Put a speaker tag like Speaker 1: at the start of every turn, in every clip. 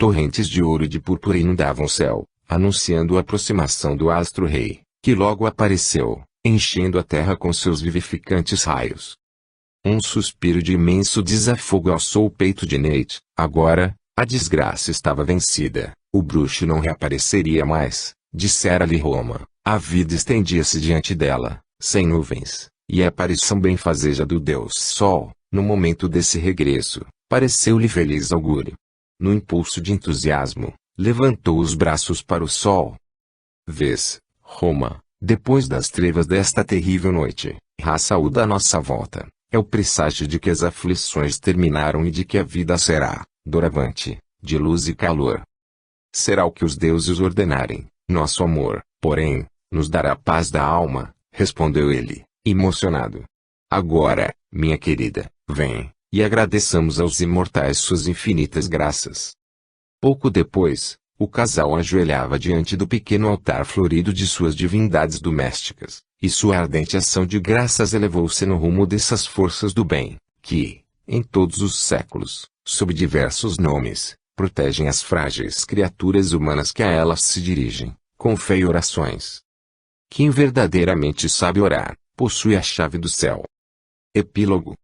Speaker 1: Torrentes de ouro e de púrpura inundavam o céu, anunciando a aproximação do astro-rei, que logo apareceu, enchendo a terra com seus vivificantes raios. Um suspiro de imenso desafogo alçou o peito de Nate. Agora, a desgraça estava vencida, o bruxo não reapareceria mais, dissera-lhe Roma. A vida estendia-se diante dela, sem nuvens, e a aparição benfazeja do Deus Sol, no momento desse regresso, pareceu-lhe feliz augúrio. No impulso de entusiasmo, levantou os braços para o sol. Vês, Roma, depois das trevas desta terrível noite, a saúde à nossa volta, é o presságio de que as aflições terminaram e de que a vida será, doravante, de luz e calor. Será o que os deuses ordenarem, nosso amor, porém, nos dará paz da alma, respondeu ele, emocionado. Agora, minha querida, vem, e agradeçamos aos imortais suas infinitas graças. Pouco depois, o casal ajoelhava diante do pequeno altar florido de suas divindades domésticas, e sua ardente ação de graças elevou-se no rumo dessas forças do bem, que, em todos os séculos, sob diversos nomes, protegem as frágeis criaturas humanas que a elas se dirigem, com fé e orações. Quem verdadeiramente sabe orar, possui a chave do céu. Epílogo.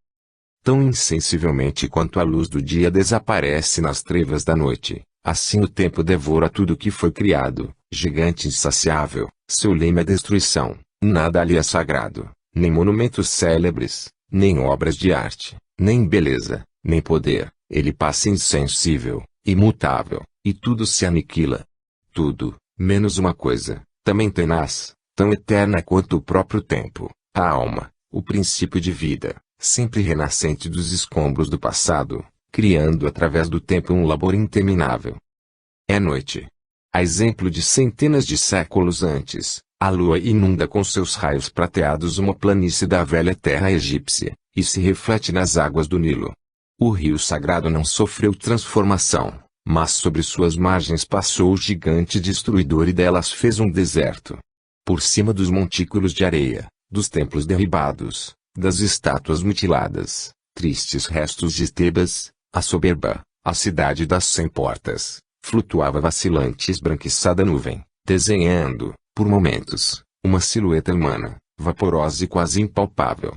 Speaker 1: Tão insensivelmente quanto a luz do dia desaparece nas trevas da noite, assim o tempo devora tudo que foi criado, gigante insaciável, seu lema é destruição, nada ali é sagrado, nem monumentos célebres, nem obras de arte, nem beleza, nem poder, ele passa insensível, imutável, e tudo se aniquila. Tudo, menos uma coisa, também tenaz, tão eterna quanto o próprio tempo, a alma, o princípio de vida, sempre renascente dos escombros do passado, criando através do tempo um labor interminável. É noite. A exemplo de centenas de séculos antes, a lua inunda com seus raios prateados uma planície da velha terra egípcia, e se reflete nas águas do Nilo. O rio sagrado não sofreu transformação, mas sobre suas margens passou o gigante destruidor e delas fez um deserto. Por cima dos montículos de areia, dos templos derribados, das estátuas mutiladas, tristes restos de Tebas, a soberba, a cidade das 100 portas, flutuava vacilante e esbranquiçada nuvem, desenhando, por momentos, uma silhueta humana, vaporosa e quase impalpável.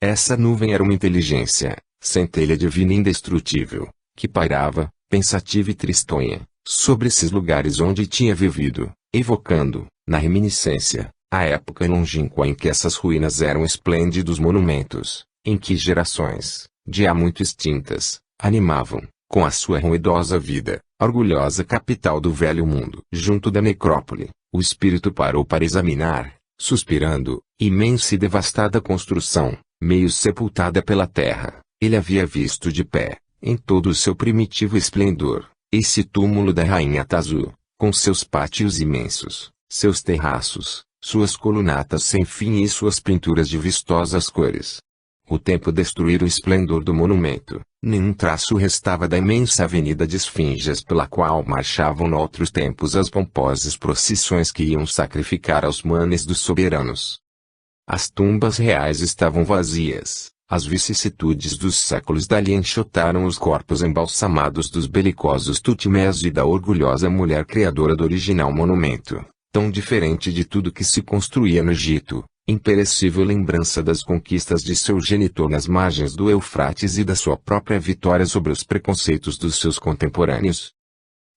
Speaker 1: Essa nuvem era uma inteligência, centelha divina e indestrutível, que pairava, pensativa e tristonha, sobre esses lugares onde tinha vivido, evocando, na reminiscência, a época longínqua em que essas ruínas eram esplêndidos monumentos, em que gerações, de há muito extintas, animavam, com a sua ruidosa vida, a orgulhosa capital do velho mundo. Junto da necrópole, o espírito parou para examinar, suspirando, imensa e devastada construção, meio sepultada pela terra. Ele havia visto de pé, em todo o seu primitivo esplendor, esse túmulo da rainha Tazu, com seus pátios imensos, seus terraços, suas colunatas sem fim e suas pinturas de vistosas cores. O tempo destruíra o esplendor do monumento, nenhum traço restava da imensa avenida de esfinges pela qual marchavam noutros tempos as pomposas procissões que iam sacrificar aos manes dos soberanos. As tumbas reais estavam vazias, as vicissitudes dos séculos dali enxotaram os corpos embalsamados dos belicosos Tutmés e da orgulhosa mulher criadora do original monumento, tão diferente de tudo que se construía no Egito, imperecível lembrança das conquistas de seu genitor nas margens do Eufrates e da sua própria vitória sobre os preconceitos dos seus contemporâneos.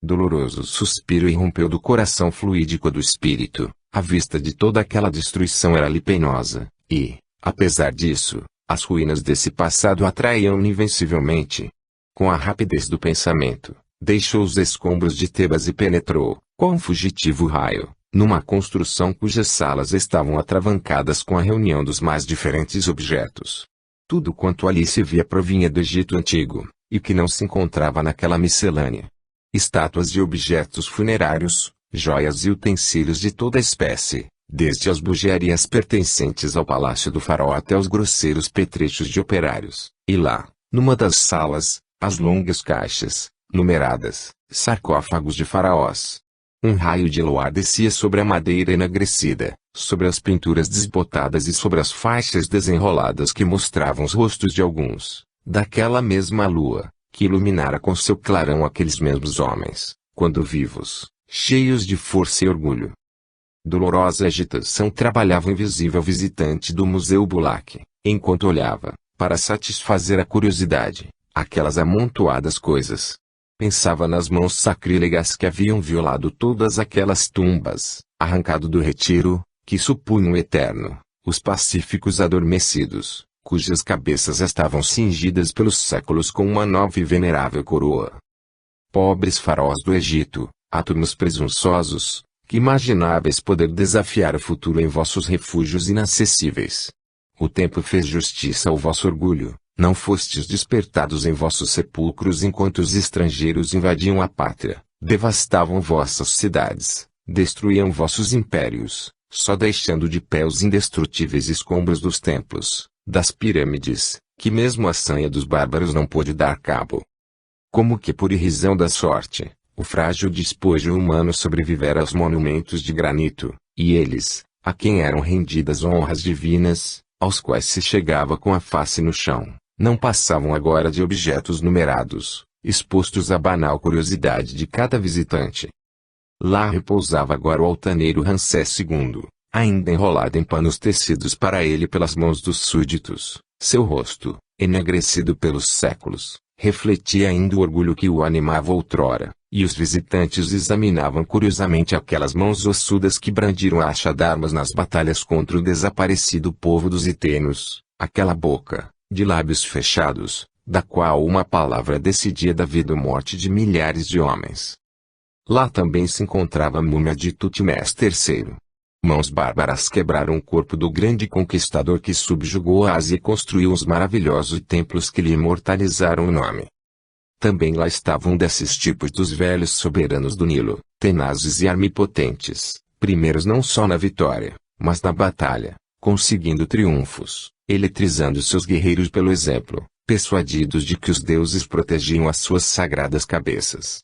Speaker 1: Doloroso suspiro irrompeu do coração fluídico do espírito, a vista de toda aquela destruição era-lhe penosa, e, apesar disso, as ruínas desse passado atraíam-no invencivelmente. Com a rapidez do pensamento, deixou os escombros de Tebas e penetrou, qual um fugitivo raio, numa construção cujas salas estavam atravancadas com a reunião dos mais diferentes objetos. Tudo quanto ali se via provinha do Egito antigo, e que não se encontrava naquela miscelânea. Estátuas e objetos funerários, joias e utensílios de toda espécie, desde as bujarias pertencentes ao palácio do faraó até os grosseiros petrechos de operários, e lá, numa das salas, as longas caixas, numeradas, sarcófagos de faraós. Um raio de luar descia sobre a madeira enegrecida, sobre as pinturas desbotadas e sobre as faixas desenroladas que mostravam os rostos de alguns, daquela mesma lua, que iluminara com seu clarão aqueles mesmos homens, quando vivos, cheios de força e orgulho. Dolorosa agitação trabalhava o invisível visitante do Museu Bulak, enquanto olhava, para satisfazer a curiosidade, aquelas amontoadas coisas. Pensava nas mãos sacrílegas que haviam violado todas aquelas tumbas, arrancado do retiro, que supunham o eterno, os pacíficos adormecidos, cujas cabeças estavam cingidas pelos séculos com uma nova e venerável coroa. Pobres faraós do Egito, átomos presunçosos, que imagináveis poder desafiar o futuro em vossos refúgios inacessíveis. O tempo fez justiça ao vosso orgulho, não fostes despertados em vossos sepulcros enquanto os estrangeiros invadiam a pátria, devastavam vossas cidades, destruíam vossos impérios, só deixando de pé os indestrutíveis escombros dos templos, das pirâmides, que mesmo a sanha dos bárbaros não pôde dar cabo. Como que por irrisão da sorte, o frágil despojo humano sobrevivera aos monumentos de granito, e eles, a quem eram rendidas honras divinas, aos quais se chegava com a face no chão, não passavam agora de objetos numerados, expostos à banal curiosidade de cada visitante. Lá repousava agora o altaneiro Ramsés II, ainda enrolado em panos tecidos para ele pelas mãos dos súditos. Seu rosto, enegrecido pelos séculos, refletia ainda o orgulho que o animava outrora, e os visitantes examinavam curiosamente aquelas mãos ossudas que brandiram a acha d'armas nas batalhas contra o desaparecido povo dos Itenos, aquela boca, de lábios fechados, da qual uma palavra decidia da vida ou morte de milhares de homens. Lá também se encontrava a múmia de Tutmés III. Mãos bárbaras quebraram o corpo do grande conquistador que subjugou a Ásia e construiu os maravilhosos templos que lhe imortalizaram o nome. Também lá estavam desses tipos dos velhos soberanos do Nilo, tenazes e armipotentes, primeiros não só na vitória, mas na batalha, conseguindo triunfos, eletrizando seus guerreiros pelo exemplo, persuadidos de que os deuses protegiam as suas sagradas cabeças.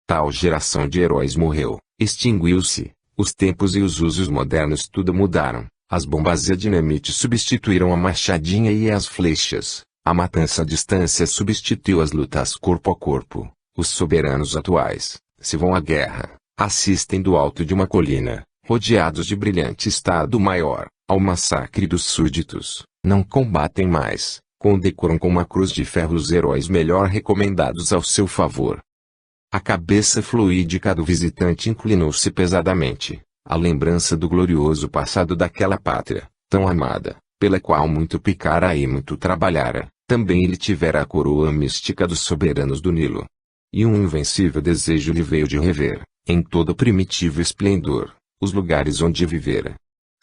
Speaker 1: Tal geração de heróis morreu, extinguiu-se, os tempos e os usos modernos tudo mudaram, as bombas e a dinamite substituíram a machadinha e as flechas, a matança à distância substituiu as lutas corpo a corpo, os soberanos atuais, se vão à guerra, assistem do alto de uma colina, rodeados de brilhante estado-maior, ao massacre dos súditos, não combatem mais, condecoram com uma cruz de ferro os heróis melhor recomendados ao seu favor. A cabeça fluídica do visitante inclinou-se pesadamente, à lembrança do glorioso passado daquela pátria, tão amada, pela qual muito picara e muito trabalhara, também ele tivera a coroa mística dos soberanos do Nilo. E um invencível desejo lhe veio de rever, em todo o primitivo esplendor, os lugares onde vivera.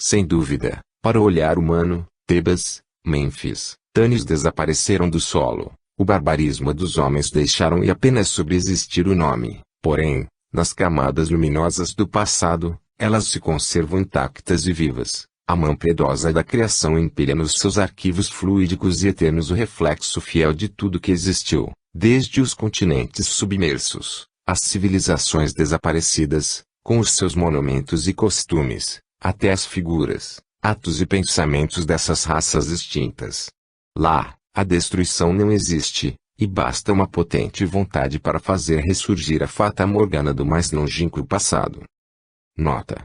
Speaker 1: Sem dúvida, para o olhar humano, Tebas, Mênfis, Tânis desapareceram do solo. O barbarismo dos homens deixaram e apenas sobreexistir o nome, porém, nas camadas luminosas do passado, elas se conservam intactas e vivas. A mão piedosa da criação empilha nos seus arquivos fluídicos e eternos o reflexo fiel de tudo que existiu, desde os continentes submersos, as civilizações desaparecidas, com os seus monumentos e costumes, até as figuras, atos e pensamentos dessas raças extintas. Lá, a destruição não existe, e basta uma potente vontade para fazer ressurgir a Fata Morgana do mais longínquo passado. Nota: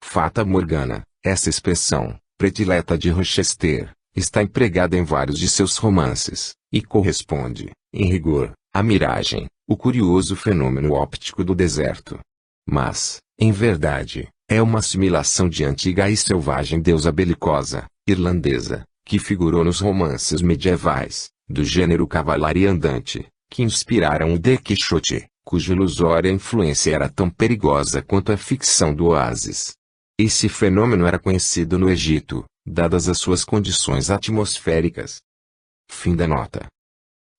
Speaker 1: Fata Morgana, essa expressão, predileta de Rochester, está empregada em vários de seus romances, e corresponde, em rigor, à miragem, o curioso fenômeno óptico do deserto. Mas, em verdade, é uma assimilação de antiga e selvagem deusa belicosa, irlandesa, que figurou nos romances medievais, do gênero cavalaria andante, que inspiraram o Don Quixote, cuja ilusória influência era tão perigosa quanto a ficção do oásis. Esse fenômeno era conhecido no Egito, dadas as suas condições atmosféricas. Fim da nota.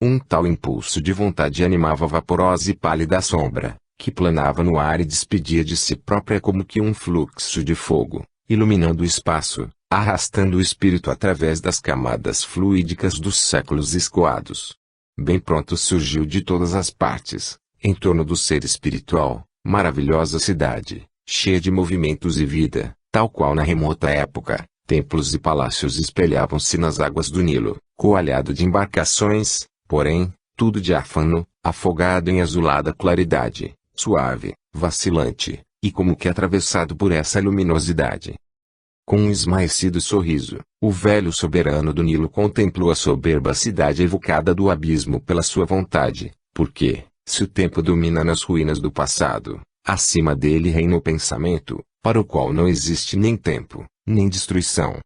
Speaker 1: Um tal impulso de vontade animava a vaporosa e pálida sombra, que planava no ar e despedia de si própria como que um fluxo de fogo, iluminando o espaço, arrastando o espírito através das camadas fluídicas dos séculos escoados. Bem pronto surgiu de todas as partes, em torno do ser espiritual, maravilhosa cidade, cheia de movimentos e vida, tal qual na remota época, templos e palácios espelhavam-se nas águas do Nilo, coalhado de embarcações, porém, tudo diáfano, afogado em azulada claridade, suave, vacilante, e como que atravessado por essa luminosidade. Com um esmaecido sorriso, o velho soberano do Nilo contemplou a soberba cidade evocada do abismo pela sua vontade, porque, se o tempo domina nas ruínas do passado, acima dele reina o pensamento, para o qual não existe nem tempo, nem destruição.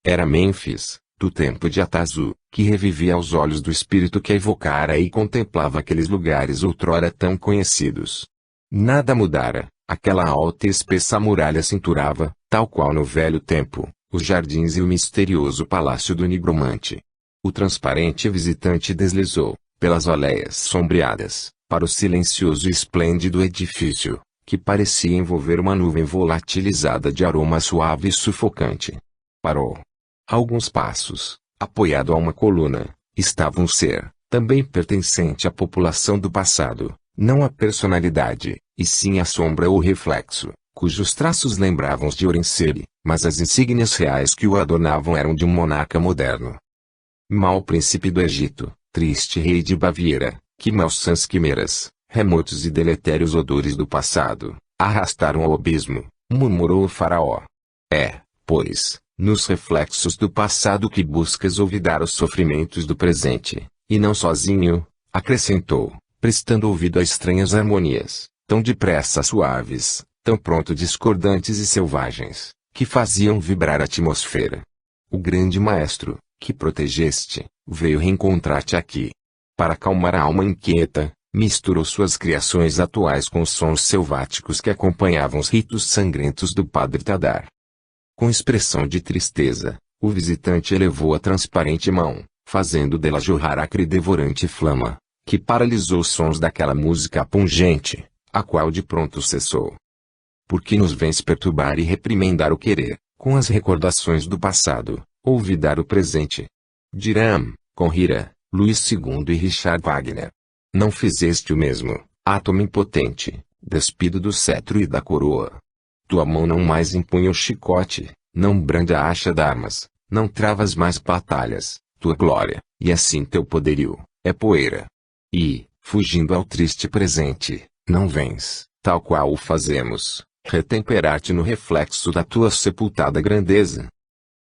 Speaker 1: Era Mênfis, do tempo de Atazu, que revivia aos olhos do espírito que a evocara e contemplava aqueles lugares outrora tão conhecidos. Nada mudara, aquela alta e espessa muralha cinturava, tal qual no velho tempo, os jardins e o misterioso palácio do nigromante. O transparente visitante deslizou, pelas aléias sombreadas, para o silencioso e esplêndido edifício, que parecia envolver uma nuvem volatilizada de aroma suave e sufocante. Parou. A alguns passos, apoiado a uma coluna, estava um ser, também pertencente à população do passado, não a personalidade, e sim a sombra ou reflexo, cujos traços lembravam os de Orenseri, mas as insígnias reais que o adornavam eram de um monarca moderno. Mau príncipe do Egito, triste rei de Baviera, que malsãs quimeras, remotos e deletérios odores do passado, arrastaram ao abismo, murmurou o faraó. É, pois, nos reflexos do passado que buscas olvidar os sofrimentos do presente, e não sozinho, acrescentou, prestando ouvido a estranhas harmonias, tão depressa suaves, tão pronto discordantes e selvagens, que faziam vibrar a atmosfera. O grande maestro, que protegeste, veio reencontrar-te aqui. Para acalmar a alma inquieta, misturou suas criações atuais com os sons selváticos que acompanhavam os ritos sangrentos do Padre Tadar. Com expressão de tristeza, o visitante elevou a transparente mão, fazendo dela jorrar acre e devorante flama, que paralisou os sons daquela música pungente, a qual de pronto cessou. Por que nos vens perturbar e reprimendar o querer, com as recordações do passado, olvidar o presente? Dirão, Conrira, Luís II e Richard Wagner. Não fizeste o mesmo, átomo impotente, despido do cetro e da coroa. Tua mão não mais empunha o chicote, não brande a acha d'armas, não travas mais batalhas, tua glória, e assim teu poderio, é poeira. E, fugindo ao triste presente, não vens, tal qual o fazemos, retemperar-te no reflexo da tua sepultada grandeza.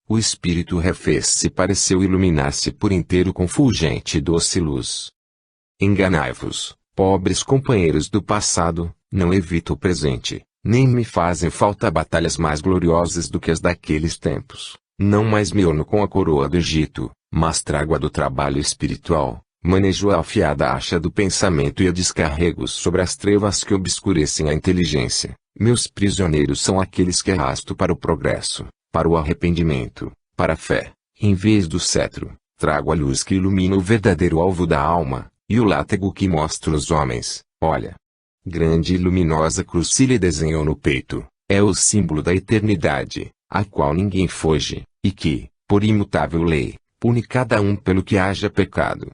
Speaker 1: O espírito refez-se e pareceu iluminar-se por inteiro com fulgente e doce luz. Enganai-vos, pobres companheiros do passado, não evito o presente, nem me fazem falta batalhas mais gloriosas do que as daqueles tempos. Não mais me orno com a coroa do Egito, mas trago a do trabalho espiritual, manejo a afiada acha do pensamento e a descarrego sobre as trevas que obscurecem a inteligência. Meus prisioneiros são aqueles que arrasto para o progresso, para o arrependimento, para a fé. Em vez do cetro, trago a luz que ilumina o verdadeiro alvo da alma, e o látego que mostra os homens. Olha. Grande e luminosa cruz se lhe desenhou no peito, é o símbolo da eternidade, a qual ninguém foge, e que, por imutável lei, pune cada um pelo que haja pecado.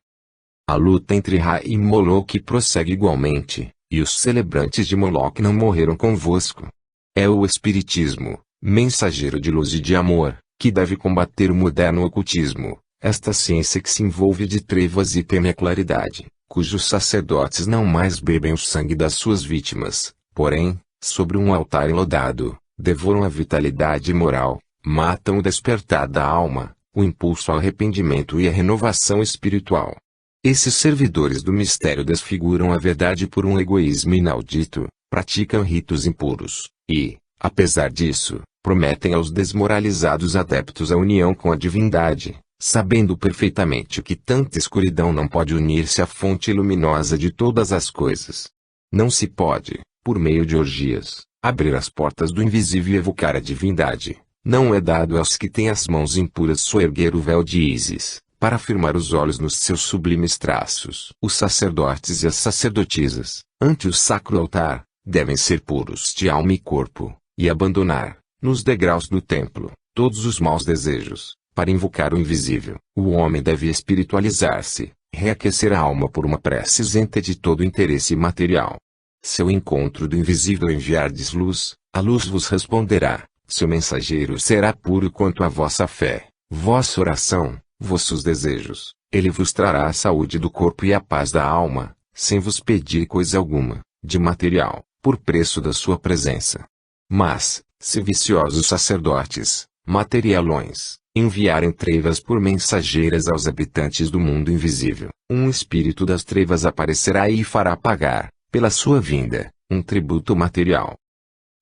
Speaker 1: A luta entre Ra e Moloque prossegue igualmente, e os celebrantes de Moloque não morreram convosco. É o Espiritismo, mensageiro de luz e de amor, que deve combater o moderno ocultismo, esta ciência que se envolve de trevas e teme a claridade, cujos sacerdotes não mais bebem o sangue das suas vítimas, porém, sobre um altar enlodado, devoram a vitalidade moral, matam o despertar da alma, o impulso ao arrependimento e a renovação espiritual. Esses servidores do mistério desfiguram a verdade por um egoísmo inaudito, praticam ritos impuros, e, apesar disso, prometem aos desmoralizados adeptos a união com a divindade, sabendo perfeitamente que tanta escuridão não pode unir-se à fonte luminosa de todas as coisas. Não se pode, por meio de orgias, abrir as portas do invisível e evocar a divindade. Não é dado aos que têm as mãos impuras soerguer o véu de Ísis, para firmar os olhos nos seus sublimes traços. Os sacerdotes e as sacerdotisas, ante o sacro altar, devem ser puros de alma e corpo, e abandonar, nos degraus do templo, todos os maus desejos. Para invocar o invisível, o homem deve espiritualizar-se, reaquecer a alma por uma prece isenta de todo interesse material. Seu encontro do invisível enviardes luz, a luz vos responderá. Seu mensageiro será puro quanto a vossa fé, vossa oração, vossos desejos, Ele vos trará a saúde do corpo e a paz da alma, sem vos pedir coisa alguma, de material, por preço da sua presença. Mas, se viciosos sacerdotes, materialões, enviarem trevas por mensageiras aos habitantes do mundo invisível, um espírito das trevas aparecerá e fará pagar, pela sua vinda, um tributo material.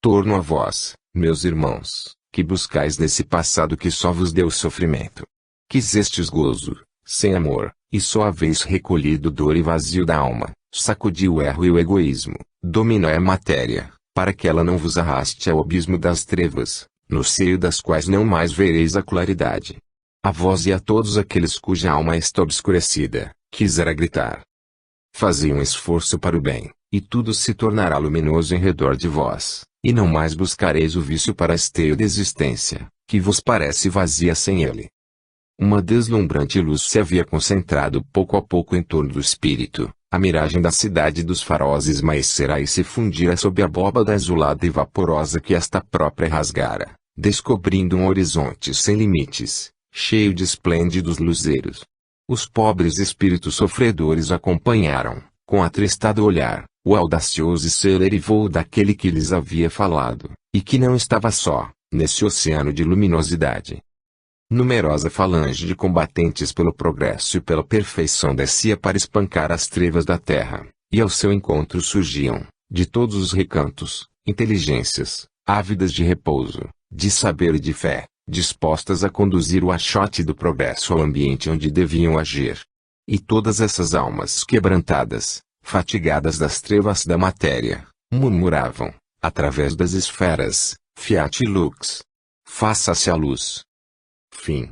Speaker 1: Torno a vós, meus irmãos, que buscais nesse passado que só vos deu sofrimento. Quisestes gozo, sem amor, e só haveis recolhido dor e vazio da alma, sacudiu o erro e o egoísmo, dominai a matéria, para que ela não vos arraste ao abismo das trevas, no seio das quais não mais vereis a claridade. A vós e a todos aqueles cuja alma está obscurecida, quisera gritar. Fazei um esforço para o bem, e tudo se tornará luminoso em redor de vós, e não mais buscareis o vício para a esteio da existência, que vos parece vazia sem ele. Uma deslumbrante luz se havia concentrado pouco a pouco em torno do espírito, a miragem da cidade dos faróis esmaecerá e se fundirá sob a abóbada azulada e vaporosa que esta própria rasgara, descobrindo um horizonte sem limites, cheio de esplêndidos luzeiros. Os pobres espíritos sofredores acompanharam, com atristado olhar, o audacioso e célere voo daquele que lhes havia falado, e que não estava só, nesse oceano de luminosidade. Numerosa falange de combatentes pelo progresso e pela perfeição descia para espancar as trevas da terra, e ao seu encontro surgiam, de todos os recantos, inteligências, ávidas de repouso, de saber e de fé, dispostas a conduzir o achote do progresso ao ambiente onde deviam agir. E todas essas almas quebrantadas, fatigadas das trevas da matéria, murmuravam, através das esferas, Fiat Lux. Faça-se a luz. Fim.